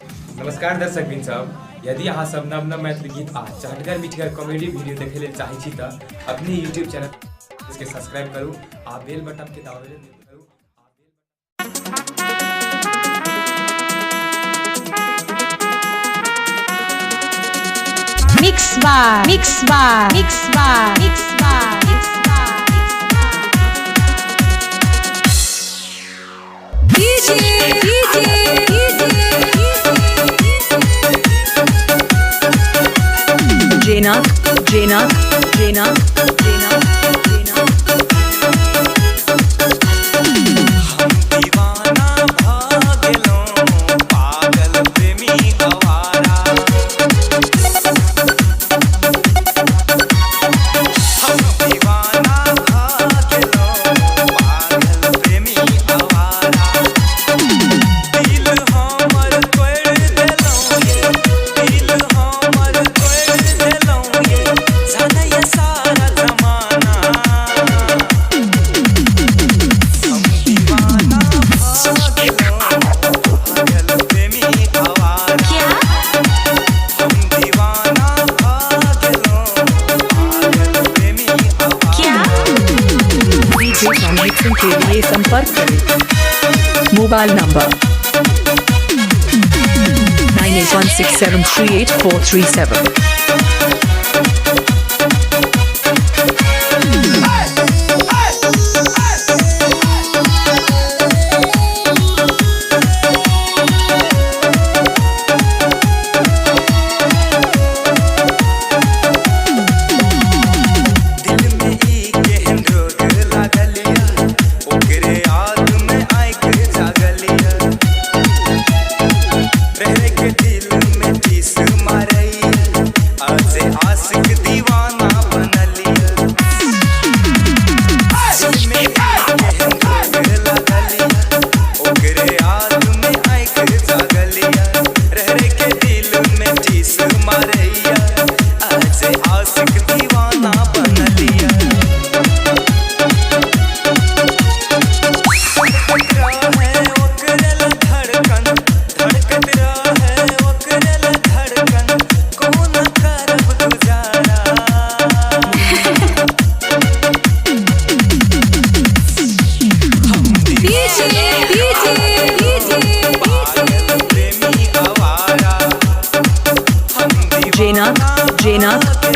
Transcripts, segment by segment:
नमस्कार दर्शक बिन सब, यदि अहाँ सब नव नव मैथिली गीत आ चहटगर मिठगर कॉमेडी वीडियो देखे लेल चाहै छी तऽ अपने यूट्यूब चैनल के सब्सक्राइब करू आ बेल बटन के दाबे करू। Mix bar Jena के लिए संपर्क करें। Mobile number 9816738437।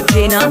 Jena